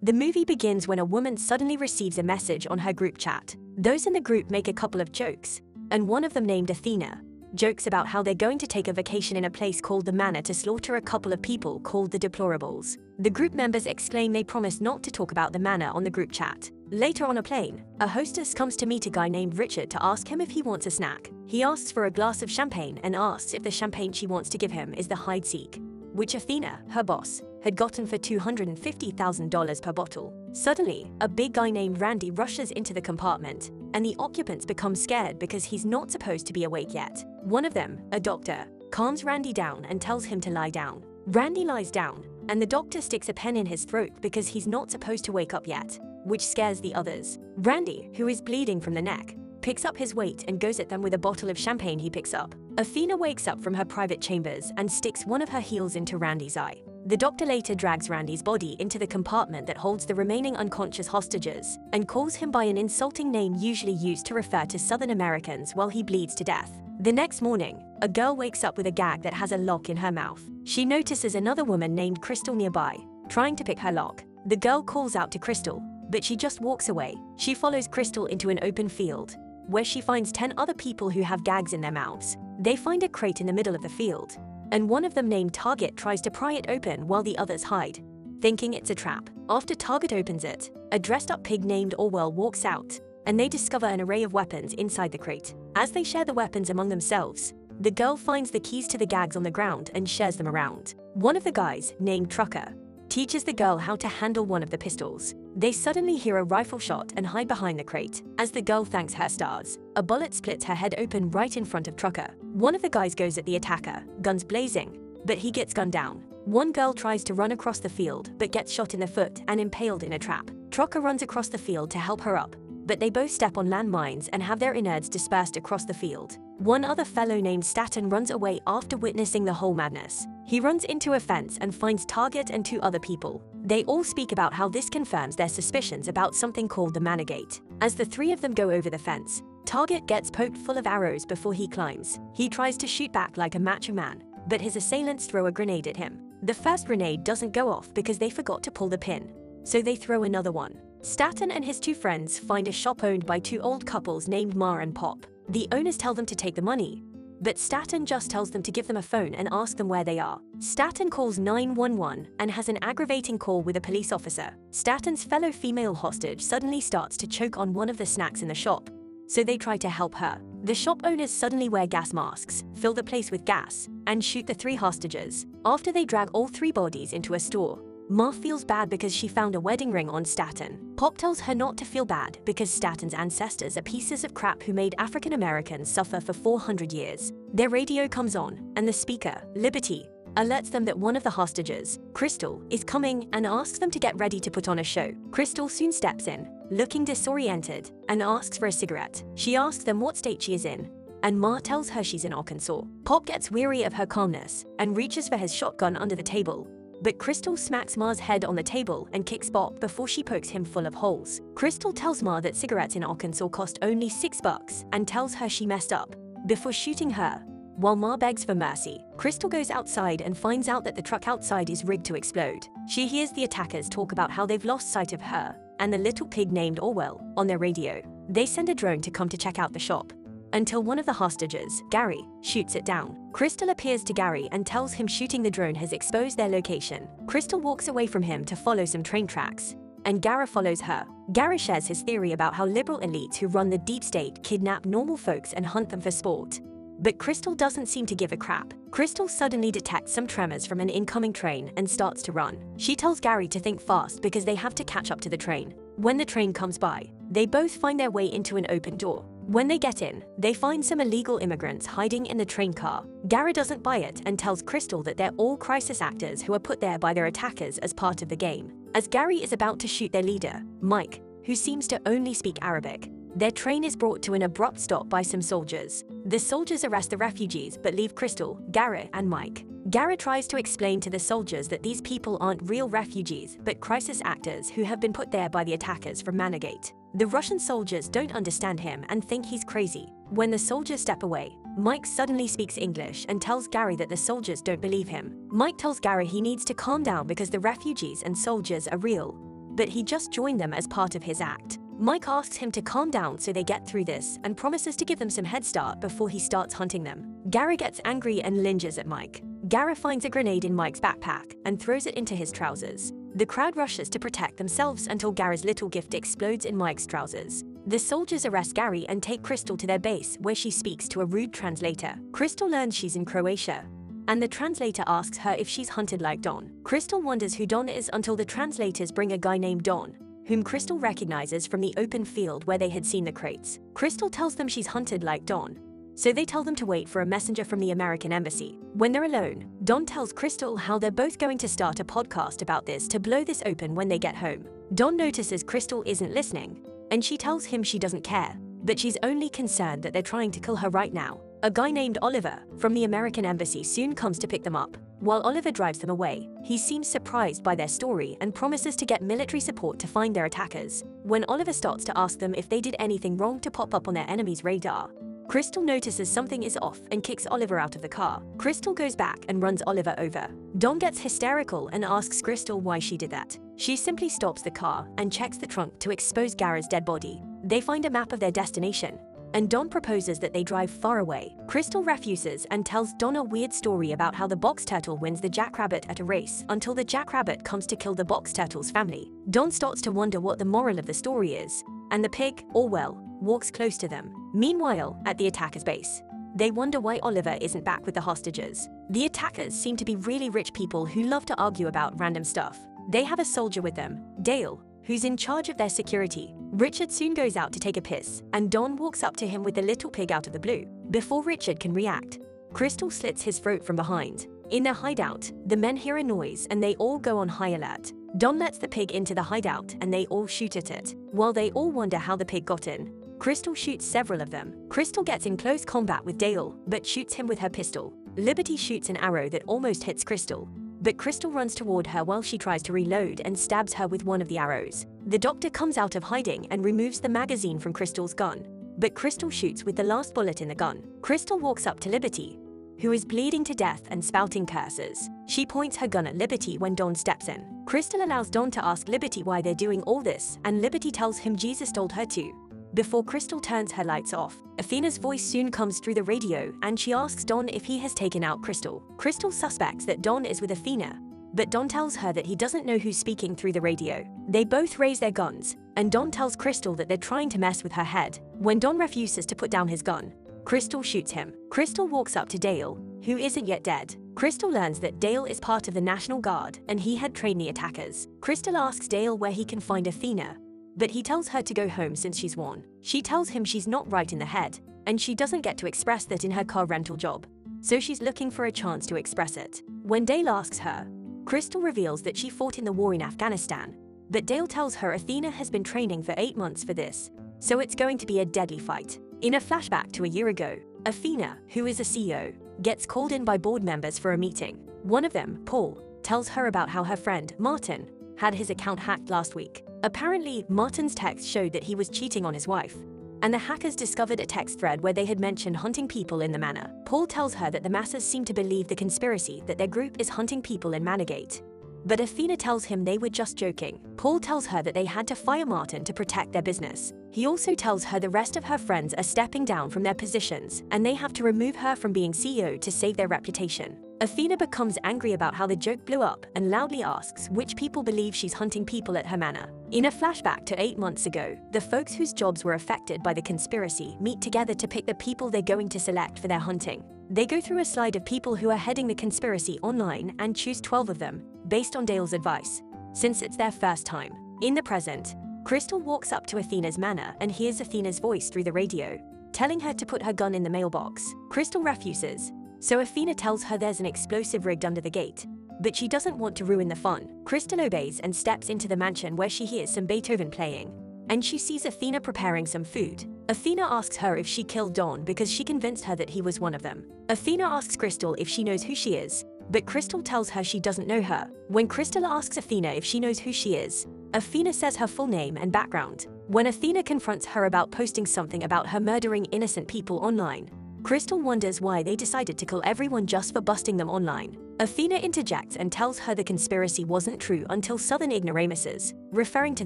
The movie begins when a woman suddenly receives a message on her group chat. Those in the group make a couple of jokes, and one of them, named Athena, jokes about how they're going to take a vacation in a place called the Manor to slaughter a couple of people called the Deplorables. The group members explain they promise not to talk about the Manor on the group chat. Later on a plane, a hostess comes to meet a guy named Richard to ask him if he wants a snack. He asks for a glass of champagne and asks if the champagne she wants to give him is the Hide-Seek, which Athena, her boss, had gotten for $250,000 per bottle. Suddenly, a big guy named Randy rushes into the compartment, and the occupants become scared because he's not supposed to be awake yet. One of them, a doctor, calms Randy down and tells him to lie down. Randy lies down, and the doctor sticks a pen in his throat because he's not supposed to wake up yet, which scares the others. Randy, who is bleeding from the neck, picks up his weight and goes at them with a bottle of champagne he picks up. Athena wakes up from her private chambers and sticks one of her heels into Randy's eye. The doctor later drags Randy's body into the compartment that holds the remaining unconscious hostages and calls him by an insulting name usually used to refer to Southern Americans while he bleeds to death. The next morning, a girl wakes up with a gag that has a lock in her mouth. She notices another woman named Crystal nearby, trying to pick her lock. The girl calls out to Crystal, but she just walks away. She follows Crystal into an open field, where she finds 10 other people who have gags in their mouths. They find a crate in the middle of the field, and one of them, named Target, tries to pry it open while the others hide, thinking it's a trap. After Target opens it, a dressed-up pig named Orwell walks out, and they discover an array of weapons inside the crate. As they share the weapons among themselves, the girl finds the keys to the gags on the ground and shares them around. One of the guys, named Trucker, teaches the girl how to handle one of the pistols. They suddenly hear a rifle shot and hide behind the crate. As the girl thanks her stars, a bullet splits her head open right in front of Trucker. One of the guys goes at the attacker, guns blazing, but he gets gunned down. One girl tries to run across the field but gets shot in the foot and impaled in a trap. Trucker runs across the field to help her up, but they both step on landmines and have their innards dispersed across the field. One other fellow named Staten runs away after witnessing the whole madness. He runs into a fence and finds Target and 2 other people. They all speak about how this confirms their suspicions about something called the Manor Gate. As the 3 of them go over the fence, Target gets poked full of arrows before he climbs. He tries to shoot back like a macho man, but his assailants throw a grenade at him. The first grenade doesn't go off because they forgot to pull the pin, so they throw another one. Staten and his 2 friends find a shop owned by 2 old couples named Ma and Pop. The owners tell them to take the money, but Staten just tells them to give them a phone and ask them where they are. Staten calls 911 and has an aggravating call with a police officer. Staten's fellow female hostage suddenly starts to choke on one of the snacks in the shop, so they try to help her. The shop owners suddenly wear gas masks, fill the place with gas, and shoot the 3 hostages. After they drag all 3 bodies into a store, Ma feels bad because she found a wedding ring on Staten. Pop tells her not to feel bad because Staten's ancestors are pieces of crap who made African Americans suffer for 400 years. Their radio comes on, and the speaker, Liberty, alerts them that one of the hostages, Crystal, is coming and asks them to get ready to put on a show. Crystal soon steps in, looking disoriented, and asks for a cigarette. She asks them what state she is in, and Ma tells her she's in Arkansas. Pop gets weary of her calmness and reaches for his shotgun under the table, but Crystal smacks Ma's head on the table and kicks Pop before she pokes him full of holes. Crystal tells Ma that cigarettes in Arkansas cost only $6 and tells her she messed up before shooting her. While Ma begs for mercy, Crystal goes outside and finds out that the truck outside is rigged to explode. She hears the attackers talk about how they've lost sight of her and the little pig named Orwell on their radio. They send a drone to come to check out the shop, until one of the hostages, Gary, shoots it down. Crystal appears to Gary and tells him shooting the drone has exposed their location. Crystal walks away from him to follow some train tracks, and Gary follows her. Gary shares his theory about how liberal elites who run the deep state kidnap normal folks and hunt them for sport. But Crystal doesn't seem to give a crap. Crystal suddenly detects some tremors from an incoming train and starts to run. She tells Gary to think fast because they have to catch up to the train. When the train comes by, they both find their way into an open door. When they get in, they find some illegal immigrants hiding in the train car. Gary doesn't buy it and tells Crystal that they're all crisis actors who are put there by their attackers as part of the game. As Gary is about to shoot their leader, Mike, who seems to only speak Arabic, their train is brought to an abrupt stop by some soldiers. The soldiers arrest the refugees but leave Crystal, Gary, and Mike. Gary tries to explain to the soldiers that these people aren't real refugees but crisis actors who have been put there by the attackers from Mannergate. The Russian soldiers don't understand him and think he's crazy. When the soldiers step away, Mike suddenly speaks English and tells Gary that the soldiers don't believe him. Mike tells Gary he needs to calm down because the refugees and soldiers are real, but he just joined them as part of his act. Mike asks him to calm down so they get through this and promises to give them some head start before he starts hunting them. Gara gets angry and lunges at Mike. Gara finds a grenade in Mike's backpack and throws it into his trousers. The crowd rushes to protect themselves until Gara's little gift explodes in Mike's trousers. The soldiers arrest Gary and take Crystal to their base where she speaks to a rude translator. Crystal learns she's in Croatia, and the translator asks her if she's hunted like Don. Crystal wonders who Don is until the translators bring a guy named Don, whom Crystal recognizes from the open field where they had seen the crates. Crystal tells them she's hunted like Don, so they tell them to wait for a messenger from the American embassy. When they're alone, Don tells Crystal how they're both going to start a podcast about this to blow this open when they get home. Don notices Crystal isn't listening, and she tells him she doesn't care, but she's only concerned that they're trying to kill her right now. A guy named Oliver from the American embassy soon comes to pick them up. While Oliver drives them away, he seems surprised by their story and promises to get military support to find their attackers. When Oliver starts to ask them if they did anything wrong to pop up on their enemy's radar, Crystal notices something is off and kicks Oliver out of the car. Crystal goes back and runs Oliver over. Don gets hysterical and asks Crystal why she did that. She simply stops the car and checks the trunk to expose Gara's dead body. They find a map of their destination, and Don proposes that they drive far away. Crystal refuses and tells Don a weird story about how the box turtle wins the jackrabbit at a race until the jackrabbit comes to kill the box turtle's family. Don starts to wonder what the moral of the story is, and the pig, Orwell, walks close to them. Meanwhile, at the attacker's base, they wonder why Oliver isn't back with the hostages. The attackers seem to be really rich people who love to argue about random stuff. They have a soldier with them, Dale, who's in charge of their security. Richard soon goes out to take a piss, and Don walks up to him with the little pig out of the blue. Before Richard can react, Crystal slits his throat from behind. In their hideout, the men hear a noise and they all go on high alert. Don lets the pig into the hideout and they all shoot at it. While they all wonder how the pig got in, Crystal shoots several of them. Crystal gets in close combat with Dale, but shoots him with her pistol. Liberty shoots an arrow that almost hits Crystal, but Crystal runs toward her while she tries to reload and stabs her with one of the arrows. The doctor comes out of hiding and removes the magazine from Crystal's gun, but Crystal shoots with the last bullet in the gun. Crystal walks up to Liberty, who is bleeding to death and spouting curses. She points her gun at Liberty when Don steps in. Crystal allows Don to ask Liberty why they're doing all this, and Liberty tells him Jesus told her to. Before Crystal turns her lights off, Athena's voice soon comes through the radio and she asks Don if he has taken out Crystal. Crystal suspects that Don is with Athena, but Don tells her that he doesn't know who's speaking through the radio. They both raise their guns, and Don tells Crystal that they're trying to mess with her head. When Don refuses to put down his gun, Crystal shoots him. Crystal walks up to Dale, who isn't yet dead. Crystal learns that Dale is part of the National Guard and he had trained the attackers. Crystal asks Dale where he can find Athena, but he tells her to go home since she's won. She tells him she's not right in the head, and she doesn't get to express that in her car rental job, so she's looking for a chance to express it. When Dale asks her, Crystal reveals that she fought in the war in Afghanistan, but Dale tells her Athena has been training for 8 months for this, so it's going to be a deadly fight. In a flashback to a year ago, Athena, who is a CEO, gets called in by board members for a meeting. One of them, Paul, tells her about how her friend, Martin, had his account hacked last week. Apparently, Martin's text showed that he was cheating on his wife, and the hackers discovered a text thread where they had mentioned hunting people in the manor. Paul tells her that the masses seem to believe the conspiracy that their group is hunting people in Manorgate, but Athena tells him they were just joking. Paul tells her that they had to fire Martin to protect their business. He also tells her the rest of her friends are stepping down from their positions and they have to remove her from being CEO to save their reputation. Athena becomes angry about how the joke blew up and loudly asks which people believe she's hunting people at her manor. In a flashback to 8 months ago, the folks whose jobs were affected by the conspiracy meet together to pick the people they're going to select for their hunting. They go through a slide of people who are heading the conspiracy online and choose 12 of them, based on Dale's advice, since it's their first time. In the present, Crystal walks up to Athena's manor and hears Athena's voice through the radio, telling her to put her gun in the mailbox. Crystal refuses, so Athena tells her there's an explosive rigged under the gate, but she doesn't want to ruin the fun. Crystal obeys and steps into the mansion where she hears some Beethoven playing, and she sees Athena preparing some food. Athena asks her if she killed Don because she convinced her that he was one of them. Athena asks Crystal if she knows who she is, but Crystal tells her she doesn't know her. When Crystal asks Athena if she knows who she is, Athena says her full name and background. When Athena confronts her about posting something about her murdering innocent people online, Crystal wonders why they decided to kill everyone just for busting them online. Athena interjects and tells her the conspiracy wasn't true until southern ignoramuses, referring to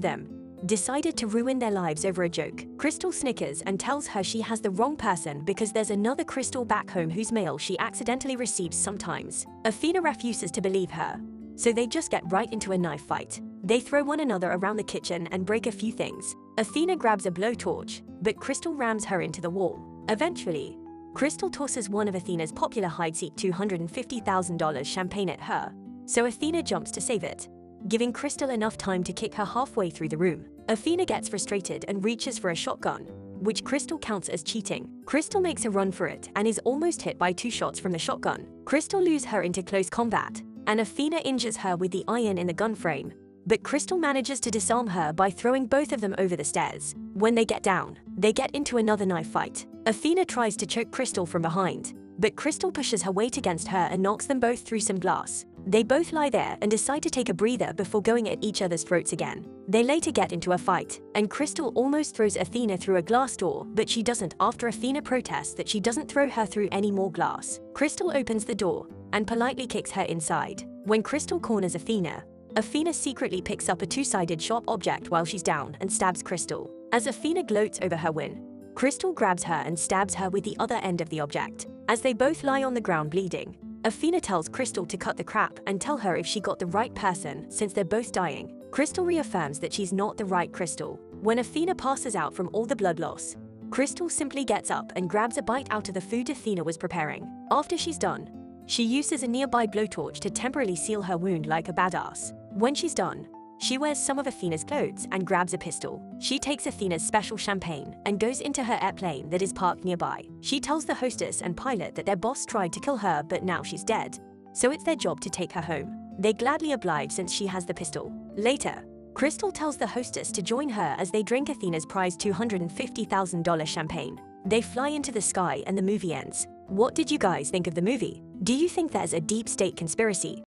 them, decided to ruin their lives over a joke. Crystal snickers and tells her she has the wrong person because there's another Crystal back home whose mail she accidentally receives sometimes. Athena refuses to believe her, so they just get right into a knife fight. They throw one another around the kitchen and break a few things. Athena grabs a blowtorch, but Crystal rams her into the wall. Eventually, Crystal tosses one of Athena's popular hide-seek $250,000 champagne at her, so Athena jumps to save it, giving Crystal enough time to kick her halfway through the room. Athena gets frustrated and reaches for a shotgun, which Crystal counts as cheating. Crystal makes a run for it and is almost hit by 2 shots from the shotgun. Crystal lures her into close combat, and Athena injures her with the iron in the gun frame, but Crystal manages to disarm her by throwing both of them over the stairs. When they get down, they get into another knife fight. Athena tries to choke Crystal from behind, but Crystal pushes her weight against her and knocks them both through some glass. They both lie there and decide to take a breather before going at each other's throats again. They later get into a fight, and Crystal almost throws Athena through a glass door, but she doesn't after Athena protests that she doesn't throw her through any more glass. Crystal opens the door and politely kicks her inside. When Crystal corners Athena, Athena secretly picks up a 2-sided sharp object while she's down and stabs Crystal. As Athena gloats over her win, Crystal grabs her and stabs her with the other end of the object. As they both lie on the ground bleeding, Athena tells Crystal to cut the crap and tell her if she got the right person since they're both dying. Crystal reaffirms that she's not the right Crystal. When Athena passes out from all the blood loss, Crystal simply gets up and grabs a bite out of the food Athena was preparing. After she's done, she uses a nearby blowtorch to temporarily seal her wound like a badass. When she's done, she wears some of Athena's clothes and grabs a pistol. She takes Athena's special champagne and goes into her airplane that is parked nearby. She tells the hostess and pilot that their boss tried to kill her but now she's dead, so it's their job to take her home. They gladly oblige since she has the pistol. Later, Crystal tells the hostess to join her as they drink Athena's prized $250,000 champagne. They fly into the sky and the movie ends. What did you guys think of the movie? Do you think there's a deep state conspiracy?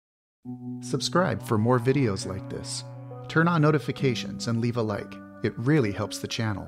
Subscribe for more videos like this. Turn on notifications and leave a like. It really helps the channel.